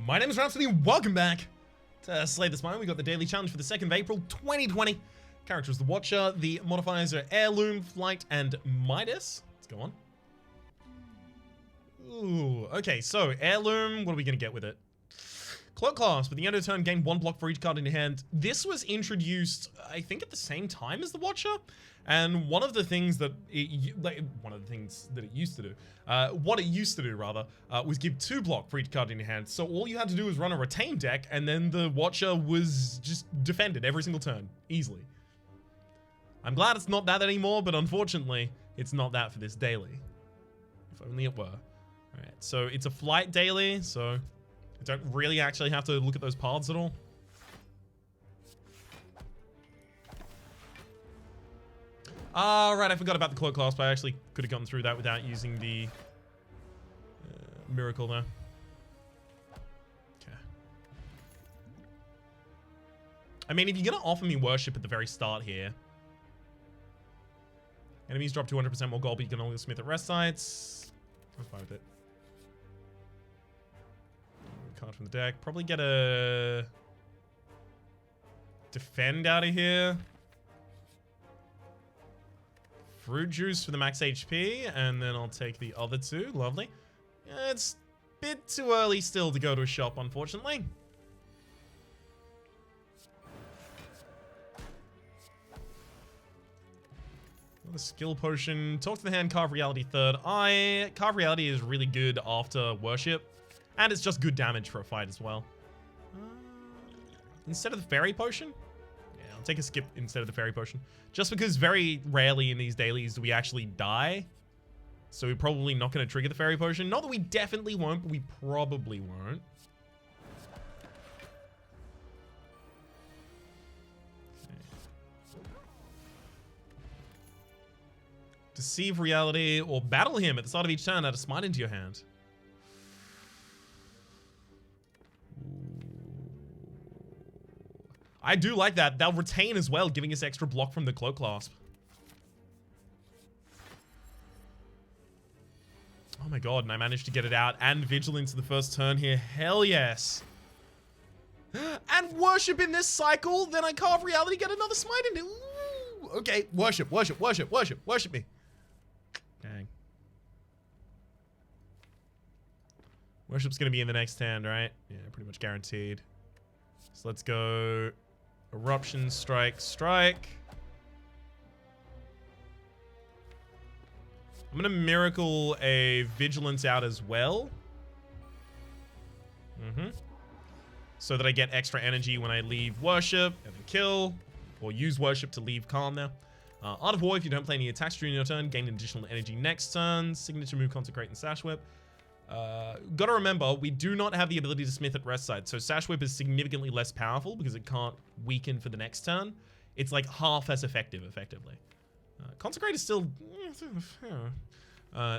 My name is Rhapsody, welcome back to Slay the Spire. We got the daily challenge for the 2nd of April, 2020. Character is the Watcher, the modifiers are Heirloom, Flight, and Midas. Let's go on. Ooh, okay, so Heirloom, what are we gonna get with it? Cloak Clasp, with the end of the turn, gain 1 block for each card in your hand. This was introduced, I think, at the same time as the Watcher, and one of the things that it used to do, what it used to do rather, was give 2 block for each card in your hand. So all you had to do was run a retain deck, and then the Watcher was just defended every single turn, easily. I'm glad it's not that anymore, but unfortunately, it's not that for this daily. If only it were. Alright, so it's a flight daily, so I don't really actually have to look at those paths at all. Right, I forgot about the Cloak Clasp. I actually could have gotten through that without using the Miracle there. Okay. I mean, if you're going to offer me Worship at the very start here, enemies drop 200% more gold, but you can only smith at rest sites. I'm fine with it. Card from the deck. Probably get a defend out of here. Fruit juice for the max HP, and then I'll take the other 2. Lovely. Yeah, it's a bit too early still to go to a shop, unfortunately. Another skill potion. Talk to the hand, carve reality 3rd eye. Carve reality is really good after worship. And it's just good damage for a fight as well. Instead of the fairy potion? Yeah, I'll take a skip instead of the fairy potion. Just because very rarely in these dailies do we actually die. So we're probably not going to trigger the fairy potion. Not that we definitely won't, but we probably won't. Okay. Deceive reality or battle him at the start of each turn. Add a smite into your hand. I do like that. They'll retain as well, giving us extra block from the Cloak Clasp. Oh my god, and I managed to get it out and Vigilance the first turn here. Hell yes. And Worship in this cycle, then I carve reality, get another smite into. Ooh, okay, worship me. Dang. Worship's gonna be in the next hand, right? Yeah, pretty much guaranteed. So let's go Eruption, strike. I'm gonna Miracle a Vigilance out as well. So that I get extra energy when I leave Worship and then kill, or use Worship to leave Calm now. Art of War, if you don't play any attacks during your turn, gain additional energy next turn. Signature move, Consecrate and Sash Whip. Gotta remember, we do not have the ability to smith at rest side, so Sash Whip is significantly less powerful because it can't weaken for the next turn. It's like half as effective, effectively. Consecrate is still...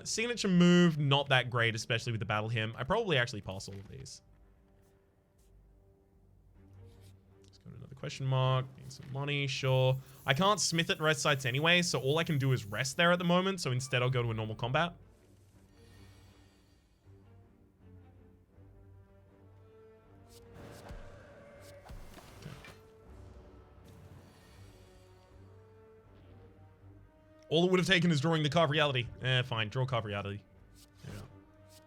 signature move, not that great, especially with the Battle Hymn. I probably actually pass all of these. Let's go to another question mark. Need some money, sure. I can't smith at rest sites anyway, so all I can do is rest there at the moment, so instead I'll go to a normal combat. All it would have taken is drawing the Carve Reality. Fine. Draw Carve Reality.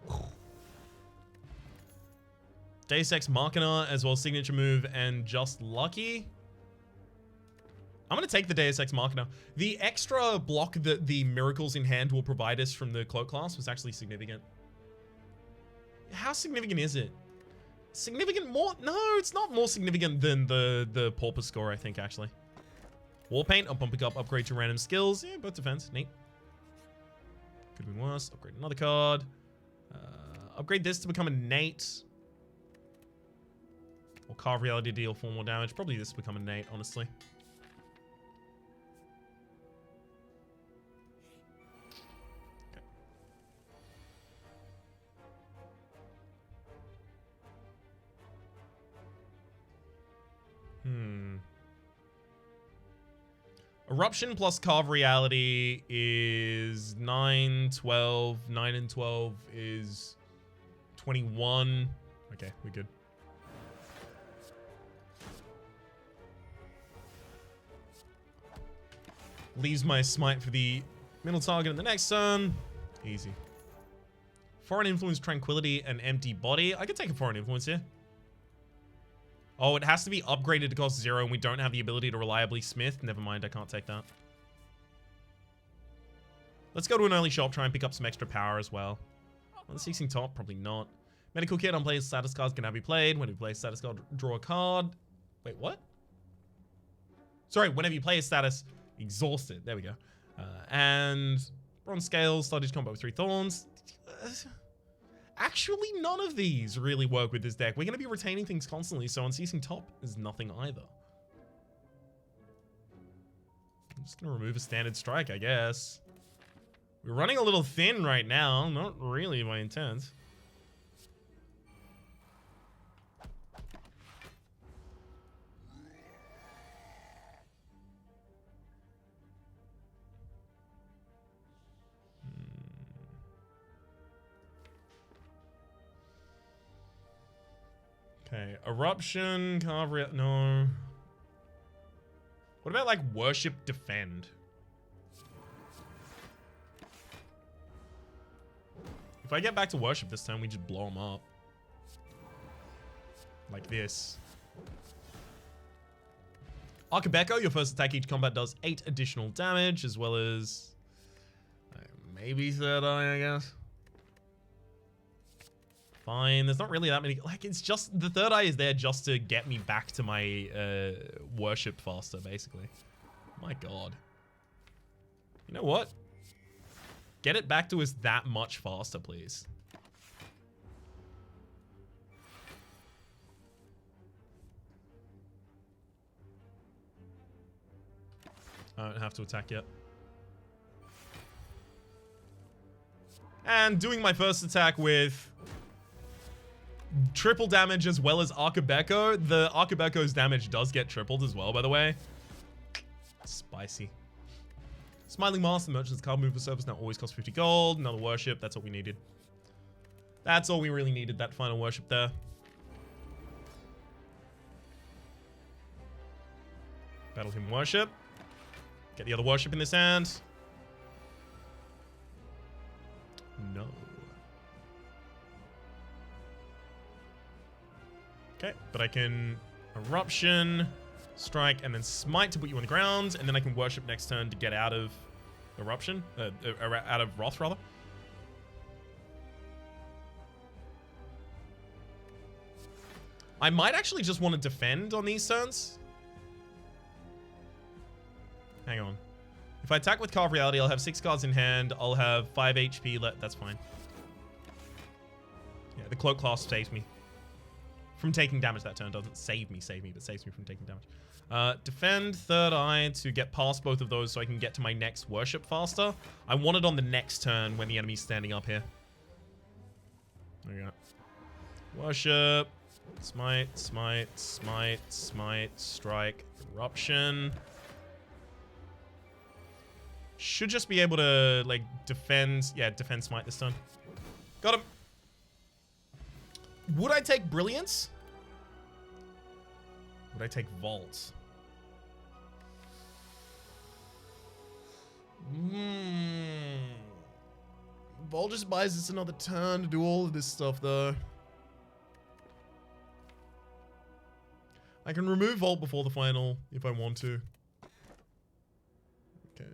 Yeah. Deus Ex Machina as well, signature move, and just lucky. I'm going to take the Deus Ex Machina. The extra block that the Miracles in hand will provide us from the Cloak Class was actually significant. How significant is it? Significant more? No, it's not more significant than the Pauper score, I think, actually. War Paint, I'll bump it up, upgrade to random skills. Yeah, both defense, neat. Could have been worse. Upgrade another card. Upgrade this to become innate. Or Carve Reality to deal 4 more damage. Probably this to become innate, honestly. Okay. Eruption plus Carve Reality is 9, 12. 9 and 12 is 21. Okay, we're good. Leaves my smite for the middle target in the next turn. Easy. Foreign influence, tranquility, and empty body. I could take a foreign influence here. Oh, it has to be upgraded to cost 0, and we don't have the ability to reliably smith. Never mind, I can't take that. Let's go to an early shop, try and pick up some extra power as well. On the ceasing top, probably not. Medical kit, unplayed status cards can now be played. When you play a status card, draw a card. Wait, what? Sorry, whenever you play a status, exhausted. There we go. And bronze scales, started combat with 3 thorns. Actually, none of these really work with this deck. We're going to be retaining things constantly, so unceasing top is nothing either. I'm just going to remove a standard strike, I guess. We're running a little thin right now. Not really my intent. Okay, eruption, carve, no. What about like worship, defend? If I get back to worship this time, we just blow them up. Like this. Archibeko, your first attack each combat does 8 additional damage, as well as maybe third eye, I guess. Fine, there's not really that many. Like, it's just the third eye is there just to get me back to my worship faster, basically. My god. You know what? Get it back to us that much faster, please. I don't have to attack yet. And doing my first attack with triple damage as well as Archibeko. The Archibeko's damage does get tripled as well, by the way. Spicy. Smiling Master, Merchant's card mover service now always costs 50 gold. Another worship, that's all we needed. That's all we really needed, that final worship there. Battle him worship. Get the other worship in this hand. No. Okay, but I can eruption, strike, and then smite to put you on the ground, and then I can worship next turn to get out of eruption, out of wrath rather. I might actually just want to defend on these turns. Hang on. If I attack with Carve Reality, I'll have 6 cards in hand. I'll have 5 HP left. That's fine. Yeah, the Cloak Clasp saves me from taking damage that turn. Doesn't save me, but saves me from taking damage. Defend, third eye to get past both of those so I can get to my next worship faster. I want it on the next turn when the enemy's standing up here. There we go. Worship, smite, smite, smite, smite, strike, eruption. Should just be able to, like, defend. Yeah, defend smite this turn. Got him. Would I take Brilliance? Would I take Vault? Vault just buys us another turn to do all of this stuff, though. I can remove Vault before the final if I want to. Okay.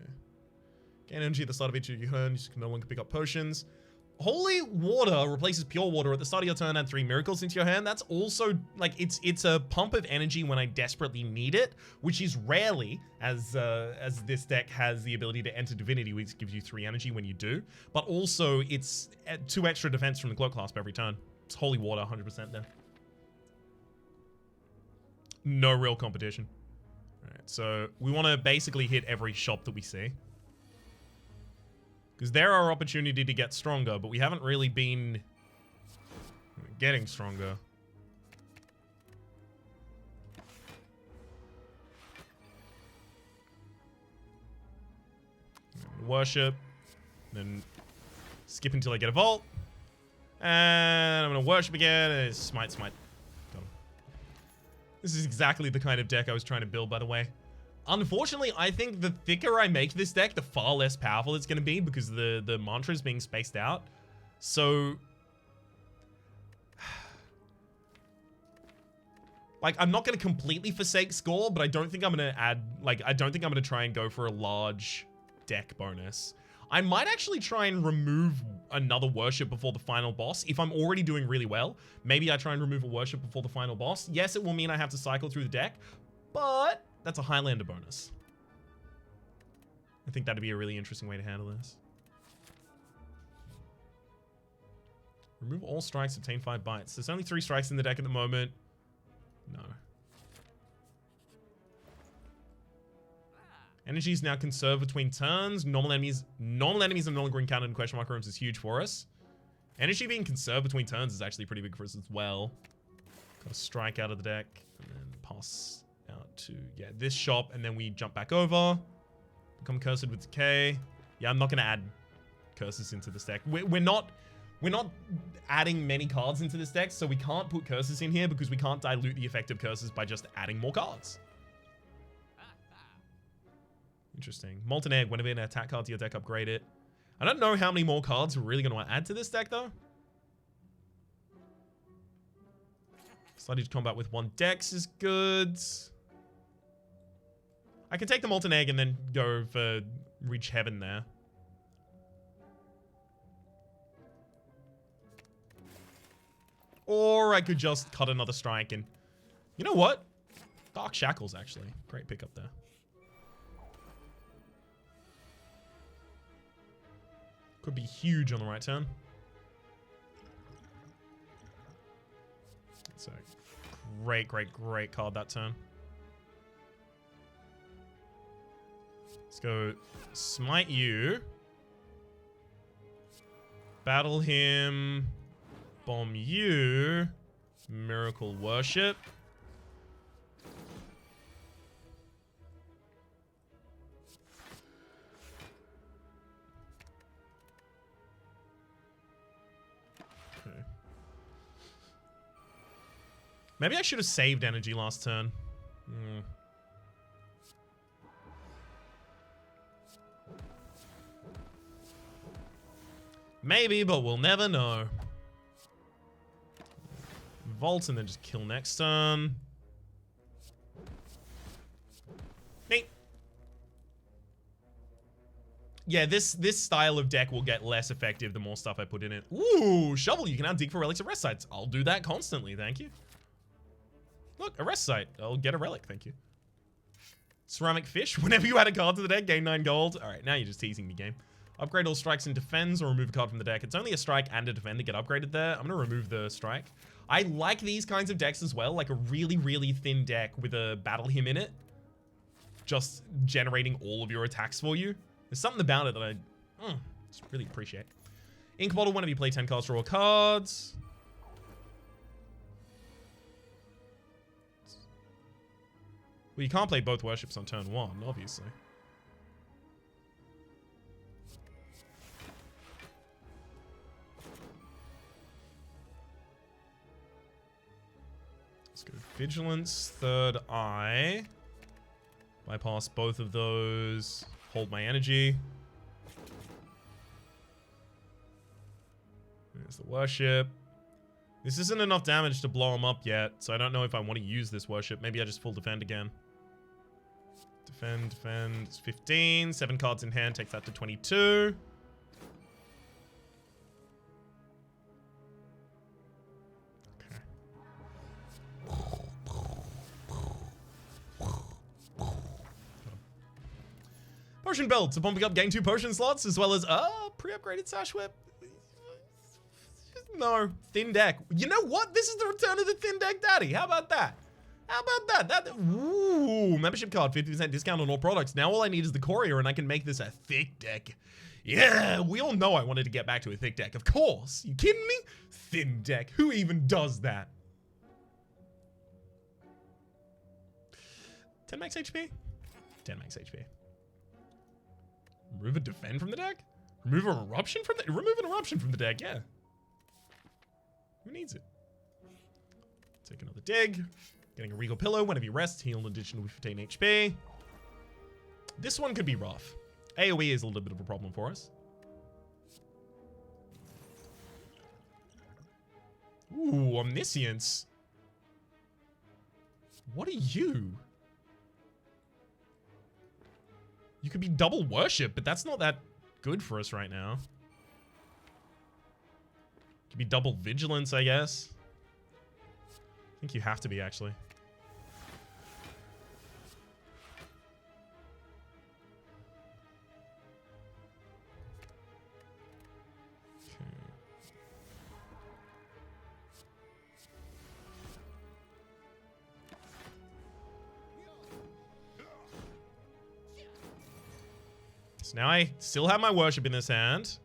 Gain energy at the start of each of your turn. You can no longer pick up potions. Holy Water replaces Pure Water at the start of your turn. Add 3 miracles into your hand. That's also, like, it's a pump of energy when I desperately need it, which is rarely, as this deck has the ability to enter Divinity, which gives you 3 energy when you do. But also, it's 2 extra defense from the Cloak Clasp every turn. It's Holy Water, 100% there. No real competition. All right, so we want to basically hit every shop that we see. Because they're our opportunity to get stronger, but we haven't really been getting stronger. Worship. Then skip until I get a vault. And I'm going to worship again. And it's smite. Got him. This is exactly the kind of deck I was trying to build, by the way. Unfortunately, I think the thicker I make this deck, the far less powerful it's going to be because the mantra is being spaced out. So, like, I'm not going to completely forsake score, but I don't think I'm going to add, like, I don't think I'm going to try and go for a large deck bonus. I might actually try and remove another worship before the final boss. If I'm already doing really well, maybe I try and remove a worship before the final boss. Yes, it will mean I have to cycle through the deck, but that's a Highlander bonus. I think that'd be a really interesting way to handle this. Remove all strikes, obtain 5 bites. There's only 3 strikes in the deck at the moment. No. Energy is now conserved between turns. Normal enemies and non-green counter and question mark rooms is huge for us. Energy being conserved between turns is actually pretty big for us as well. Got a strike out of the deck and then pass out to, yeah, this shop, and then we jump back over. Become cursed with decay. Yeah, I'm not going to add curses into this deck. We're not adding many cards into this deck, so we can't put curses in here because we can't dilute the effect of curses by just adding more cards. Interesting. Molten Egg. Whenever an attack card to your deck, upgrade it. I don't know how many more cards we're really going to add to this deck, though. Sliding to combat with 1 dex is good. I can take the Molten Egg and then go for Reach Heaven there. Or I could just cut another strike and... You know what? Dark Shackles, actually. Great pickup there. Could be huge on the right turn. It's a great card that turn. Let's go smite you. Battle him. Bomb you. Miracle Worship. Maybe I should have saved energy last turn. Maybe, but we'll never know. Vault and then just kill next turn. Neat. Yeah, this style of deck will get less effective the more stuff I put in it. Ooh, Shovel, you can now dig for relics at rest sites. I'll do that constantly, thank you. Look, a rest site. I'll get a relic, thank you. Ceramic Fish. Whenever you add a card to the deck, gain 9 gold. Alright, now you're just teasing me, game. Upgrade all strikes and defends or remove a card from the deck. It's only a strike and a defend that get upgraded there. I'm going to remove the strike. I like these kinds of decks as well, like a really thin deck with a Battle Hymn in it. Just generating all of your attacks for you. There's something about it that I just really appreciate. Ink Bottle, whenever you play 10 cards, draw cards. Well, you can't play both worships on turn 1, obviously. Let's go Vigilance, Third Eye. Bypass both of those. Hold my energy. There's the worship. This isn't enough damage to blow him up yet, so I don't know if I want to use this worship. Maybe I just full defend again. Defend. It's 15. 7 cards in hand takes that to 22. Potion belts. Upon pick up, gain 2 potion slots, as well as pre-upgraded Sash Whip. No, thin deck. You know what? This is the return of the thin deck daddy. How about that? How about that? Ooh, membership card, 50% discount on all products. Now all I need is the courier, and I can make this a thick deck. Yeah, we all know I wanted to get back to a thick deck. Of course. You kidding me? Thin deck. Who even does that? 10 max HP? 10 max HP. Remove a defend from the deck? Remove an eruption from the deck, yeah. Who needs it? Take another dig. Getting a Regal Pillow whenever you rest. Heal an additional 15 HP. This one could be rough. AoE is a little bit of a problem for us. Ooh, Omniscience. What are you? You could be double worship, but that's not that good for us right now. Could be double vigilance, I guess. I think you have to be, actually. So now I still have my worship in this hand.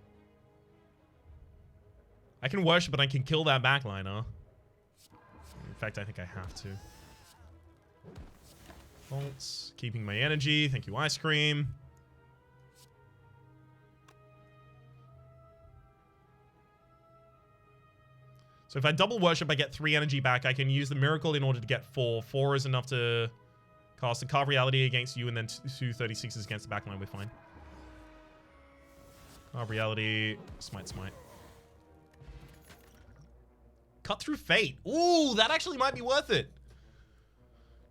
I can worship, but I can kill that backliner. In fact, I think I have to. Bolts, keeping my energy. Thank you, ice cream. So if I double worship, I get 3 energy back. I can use the miracle in order to get 4. 4 is enough to cast a Carve Reality against you, and then 2 36s against the backline. We're fine. Carve Reality, smite. Cut through Fate. Ooh, that actually might be worth it.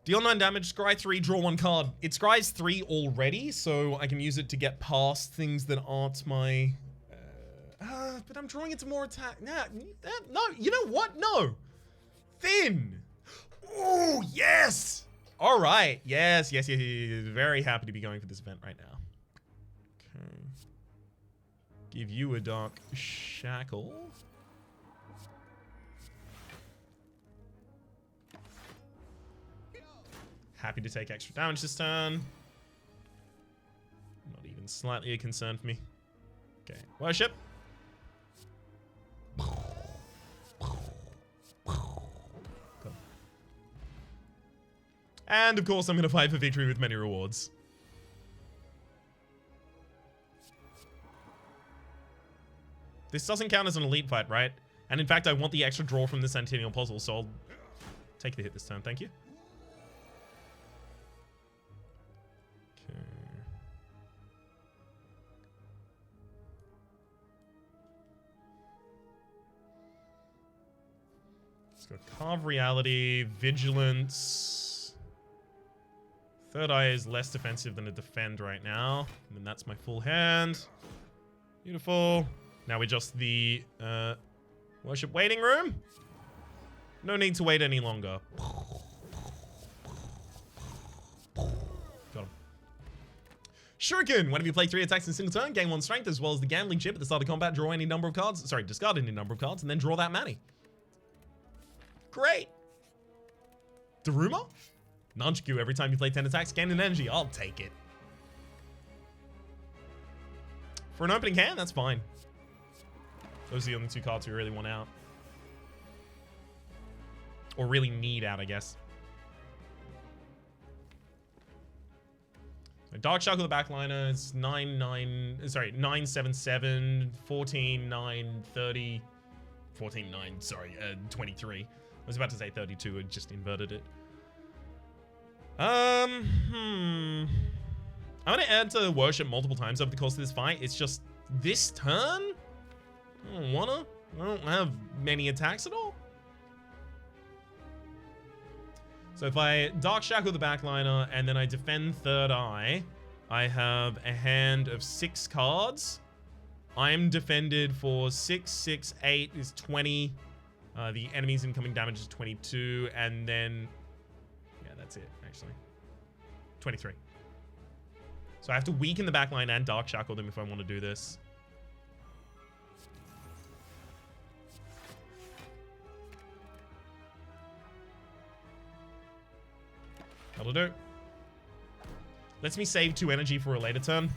Deal 9 damage, scry 3, draw 1 card. It scries 3 already, so I can use it to get past things that aren't my... but I'm drawing into more attack. Nah, no, you know what? No. Thin. Ooh, yes. All right. Yes. Very happy to be going for this event right now. Okay. Give you a Dark Shackle. Happy to take extra damage this turn. Not even slightly a concern for me. Okay, worship. Go. And of course, I'm going to fight for victory with many rewards. This doesn't count as an elite fight, right? And in fact, I want the extra draw from the Centennial Puzzle, so I'll take the hit this turn. Thank you. Okay. Let's go Carve Reality, Vigilance. Third Eye is less defensive than a Defend right now. And then that's my full hand. Beautiful. Now we just the worship waiting room. No need to wait any longer. Got him. Shuriken. Whenever you play 3 attacks in a single turn, gain 1 strength, as well as the gambling chip at the start of combat. Draw any number of cards. Sorry, discard any number of cards, and then draw that money. Great. Daruma. Nunchaku. Every time you play 10 attacks, gain an energy. I'll take it. For an opening hand, that's fine. Those are the only 2 cards we really want out. Or really need out, I guess. Dark Shackle the backliner is 9, 7, 7, 14, 9, 30, 14, 9, sorry, 23. I was about to say 32, I just inverted it. I'm gonna add to worship multiple times over the course of this fight. It's just this turn, I don't wanna. I don't have many attacks at all. So if I Dark Shackle the backliner and then I defend Third Eye, I have a hand of 6 cards. I'm defended for 6, 6, 8 is 20. The enemy's incoming damage is 22, and then yeah, that's it actually. 23. So I have to weaken the backline and Dark Shackle them if I want to do this. That'll do. Lets me save 2 energy for a later turn.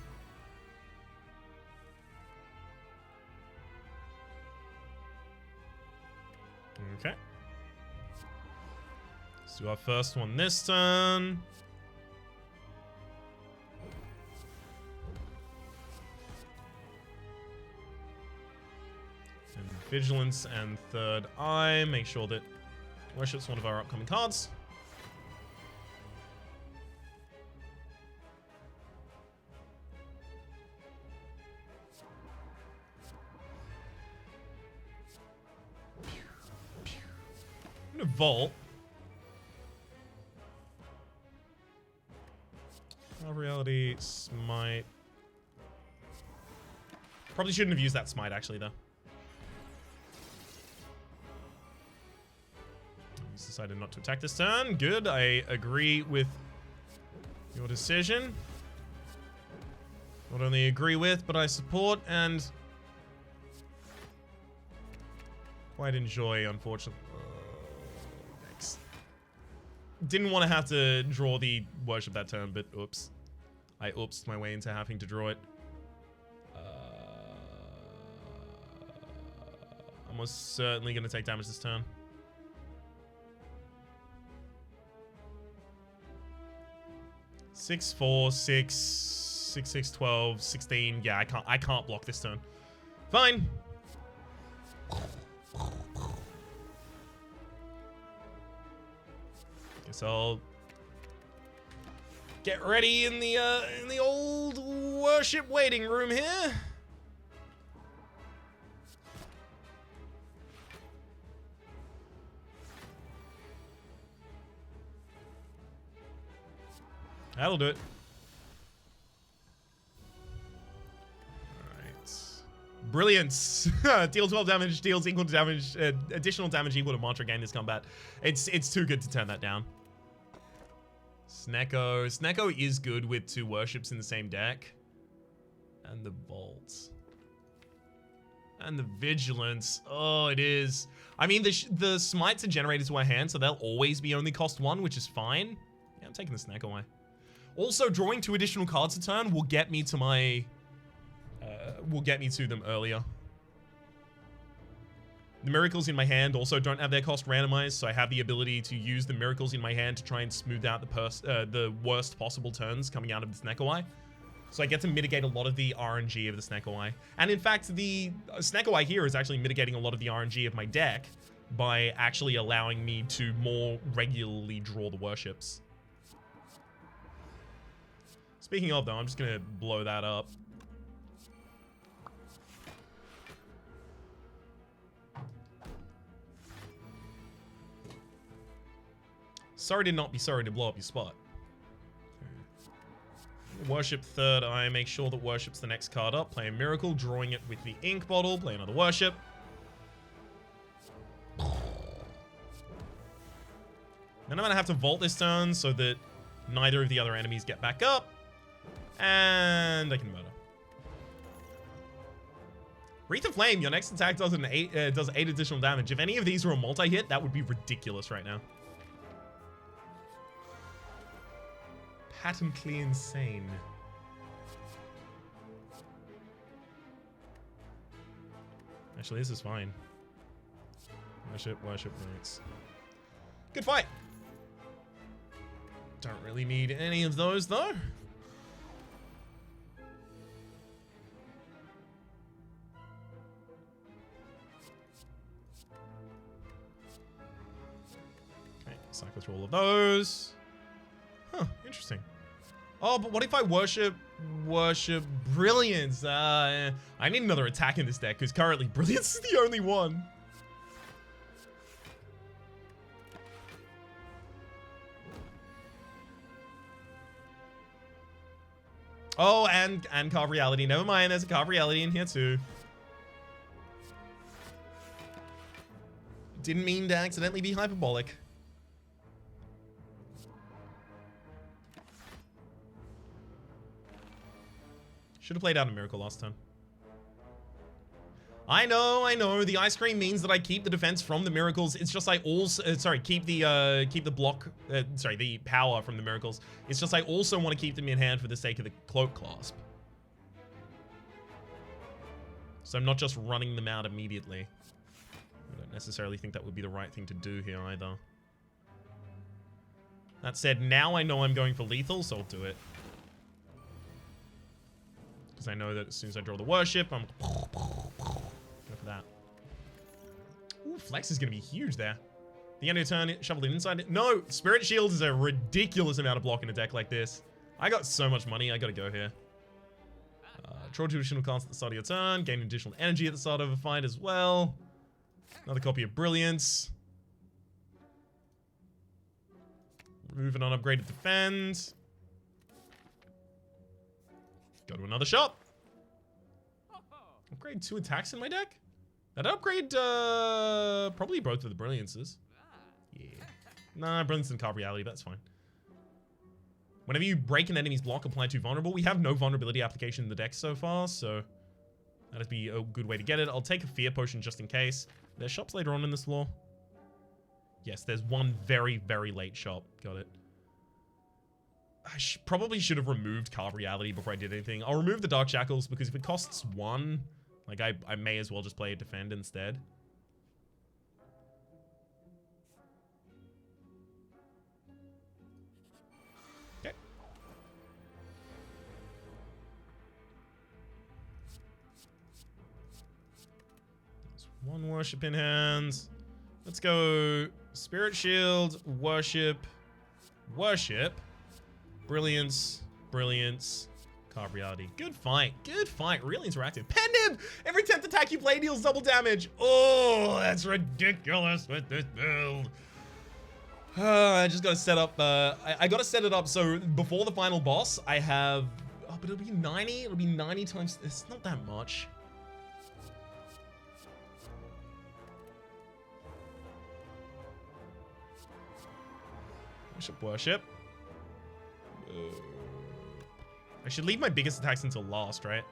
Okay. Let's do our first one this turn. And Vigilance and Third Eye. Make sure that Worship's one of our upcoming cards. I'm gonna Vault. Reality, Smite. Probably shouldn't have used that Smite, actually, though. He's decided not to attack this turn. Good. I agree with your decision. Not only agree with, but I support and quite enjoy, unfortunately. Thanks. Didn't want to have to draw the Worship that turn, but oops. I oopsed my way into having to draw it. I'm most certainly going to take damage this turn. Six, 4, 6, 6, 6, 12, 16. Yeah, I can't block this turn. Fine. Guess I'll get ready in the old Worship waiting room here. That'll do it. Alright. Brilliance. Deal 12 damage, deals equal to damage, additional damage equal to mantra gain this combat. It's too good to turn that down. Snecko. Snecko is good with 2 Worships in the same deck. And the Vault. And the Vigilance. Oh, it is. I mean, the Smites are generated to our hand, so they'll always be only cost 1, which is fine. Yeah, I'm taking the Snecko away. Also, drawing 2 additional cards a turn will get me to my... will get me to them earlier. The Miracles in my hand also don't have their cost randomized, so I have the ability to use the Miracles in my hand to try and smooth out the worst possible turns coming out of the Snecko Eye. So I get to mitigate a lot of the RNG of the Snecko Eye. And in fact, the Snecko Eye here is actually mitigating a lot of the RNG of my deck by actually allowing me to more regularly draw the Worships. Speaking of, though, I'm just going to blow that up. Sorry to not be sorry to blow up your spot. Worship Third Eye. Make sure that Worship's the next card up. Play a Miracle, drawing it with the Ink Bottle. Play another Worship. Then I'm going to have to Vault this turn so that neither of the other enemies get back up. And I can murder. Wreath of Flame, your next attack does 8 additional damage. If any of these were a multi-hit, that would be ridiculous right now. Patently insane. Actually, this is fine. Worship, Knights. Good fight. Don't really need any of those, though. Okay, cycle through all of those. Huh, interesting. Oh, but what if I worship Brilliance? I need another attack in this deck, because currently Brilliance is the only one. Oh, and Carve Reality. Never mind, there's a Carve Reality in here too. Didn't mean to accidentally be hyperbolic. Should have played out a Miracle last time. I know. The Ice Cream means that I keep the defense from the Miracles. It's just I also, keep the block, the power from the Miracles. It's just I also want to keep them in hand for the sake of the Cloak Clasp. So I'm not just running them out immediately. I don't necessarily think that would be the right thing to do here either. That said, now I know I'm going for lethal, so I'll do it. Because I know that as soon as I draw the Worship, I'm... go for that. flex is going to be huge there. The end of your turn, shovel it inside. No, Spirit Shield is a ridiculous amount of block in a deck like this. I got so much money, I got to go here. Draw 2 additional cards at the start of your turn. Gain additional energy at the start of a fight as well. Another copy of Brilliance. Remove an unupgraded defend. Go to another shop. Upgrade 2 attacks in my deck? That upgrade, probably both of the Brilliances. Yeah. Nah, Brilliance and Carve Reality, that's fine. Whenever you break an enemy's block, apply 2 vulnerable. We have no vulnerability application in the deck so far, so that'd be a good way to get it. I'll take a Fear Potion just in case. There's shops later on in this lore. Yes, there's one very, very late shop. Got it. I probably should have removed Carve Reality before I did anything. I'll remove the Dark Shackles because if it costs 1, like I may as well just play a Defend instead. Okay. There's 1 Worship in hand. Let's go Spirit Shield, Worship, Worship, Brilliance, Brilliance, Carve Reality. Good fight. Good fight. Really interactive. Pendant! Every 10th attack you play deals double damage. Oh, that's ridiculous with this build. I just gotta set up, I gotta set it up so before the final boss, I have, oh, but it'll be 90? It'll be 90 times, it's not that much. Worship, worship. I should leave my biggest attacks until last, right?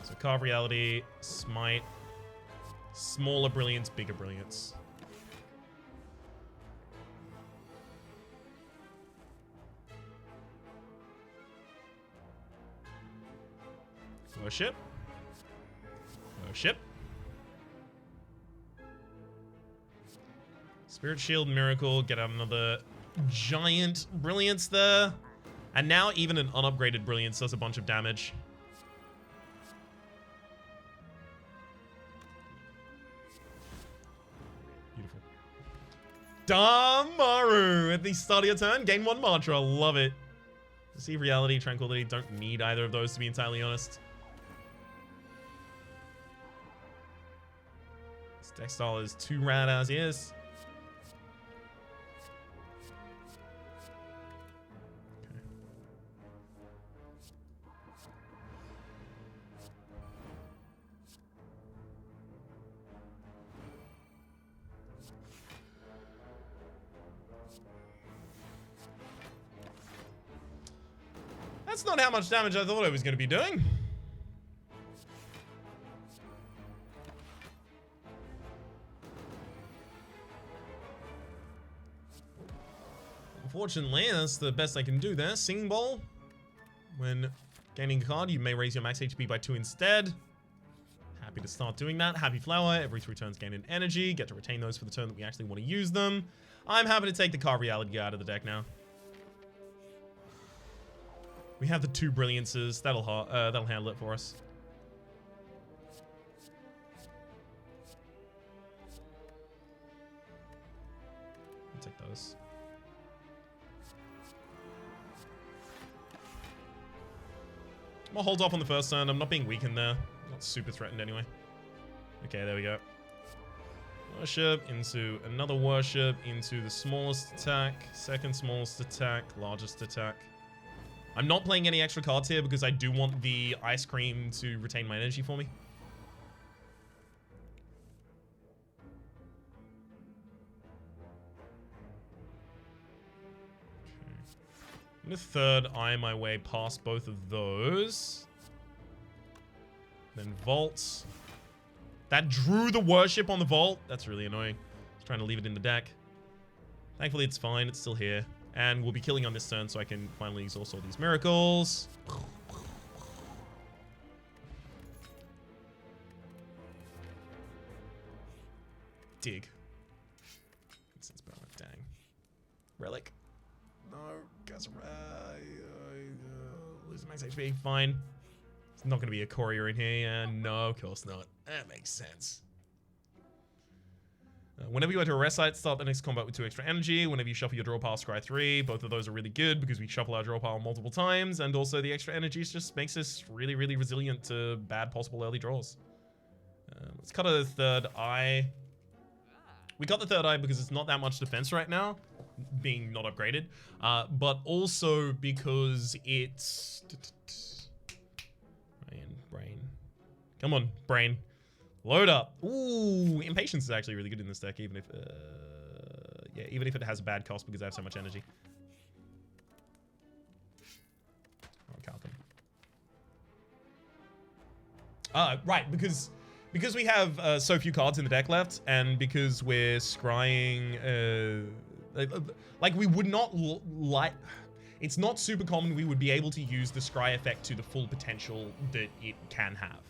So Carve Reality, Smite, smaller Brilliance, bigger Brilliance. Worship. Worship. Spirit Shield, Miracle, get out another giant Brilliance there. And now even an unupgraded Brilliance does a bunch of damage. Beautiful. Damaru at the start of your turn. Gain 1 mantra. Love it. See Reality, Tranquility. Don't need either of those to be entirely honest. This deck style is too rad as is. That's not how much damage I thought I was going to be doing. Unfortunately, that's the best I can do there. Singing Bowl. When gaining a card, you may raise your max HP by 2 instead. Happy to start doing that. Happy Flower. Every 3 turns gain an energy. Get to retain those for the turn that we actually want to use them. I'm happy to take the Carve Reality out of the deck now. We have the 2 Brilliances. That'll handle it for us. I'll take those. I'll hold off on the first turn. I'm not being weakened there. Not super threatened anyway. Okay, there we go. Worship into another worship into the smallest attack, second smallest attack, largest attack. I'm not playing any extra cards here because I do want the ice cream to retain my energy for me. I'm gonna third eye my way past both of those. Then vaults. That drew the worship on the vault. That's really annoying. I was trying to leave it in the deck. Thankfully it's fine, it's still here. And we'll be killing on this turn so I can finally exhaust all these miracles. Dig. Incense power, dang. Relic. No, guys, losing max HP, fine. It's not going to be a courier in here, and no, of course not. That makes sense. Whenever you enter a rest site, start the next combat with 2 extra energy. Whenever you shuffle your draw pile, scry 3. Both of those are really good because we shuffle our draw pile multiple times, and also the extra energy just makes us really, really resilient to bad possible early draws. Let's cut a third eye. We got the third eye because it's not that much defense right now, being not upgraded, but also because it's... Brain. Come on, brain. Load up. Ooh, impatience is actually really good in this deck, even if, yeah, even if it has a bad cost because I have so much energy. I'll count them. Right, because we have so few cards in the deck left, and because we're scrying, like we would not like. It's not super common we would be able to use the scry effect to the full potential that it can have.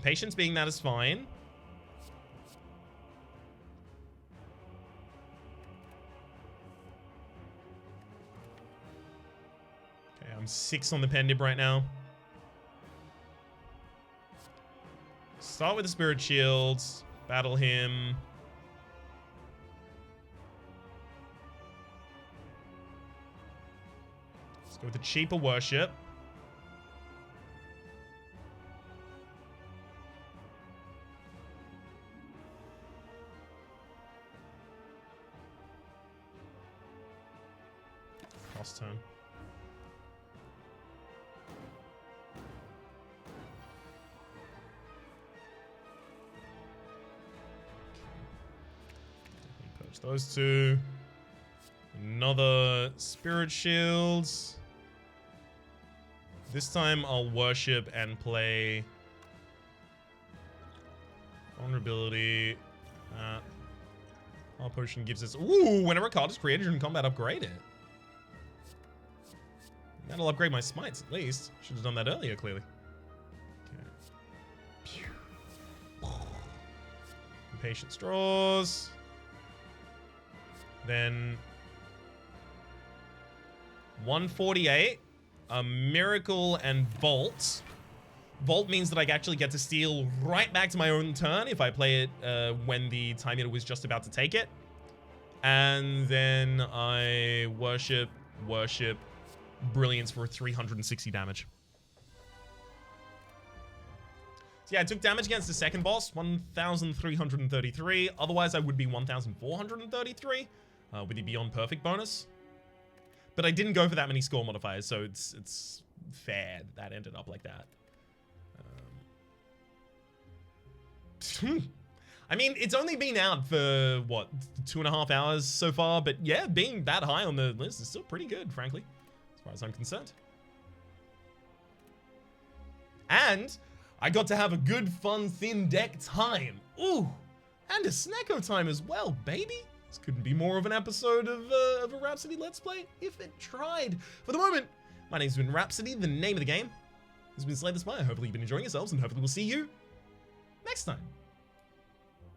Patience being that is fine. Okay, I'm 6 on the Pendib right now. Start with the Spirit Shields. Battle him. Let's go with the cheaper Worship. Turn. Purge those 2. Another Spirit Shields. This time I'll Worship and play Vulnerability. Our potion gives us... Ooh, whenever a card is created in combat, upgrade it. That'll upgrade my smites, at least. Should have done that earlier, clearly. Okay. Impatient Straws. Then... 148. A Miracle and Vault. Vault means that I actually get to steal right back to my own turn if I play it when the time meter was just about to take it. And then I Worship... Brilliance for 360 damage. So yeah, I took damage against the second boss, 1,333. Otherwise, I would be 1,433 with the Beyond Perfect bonus. But I didn't go for that many score modifiers, so it's fair that ended up like that. I mean, it's only been out for, what, 2.5 hours so far, but yeah, being that high on the list is still pretty good, frankly. As far as I'm concerned. And I got to have a good, fun, thin deck time. Ooh, and a Snecko time as well, baby. This couldn't be more of an episode of a Rhapsody Let's Play if it tried. For the moment, my name's been Rhapsody, the name of the game. This has been Slay the Spire. Hopefully you've been enjoying yourselves, and hopefully we'll see you next time.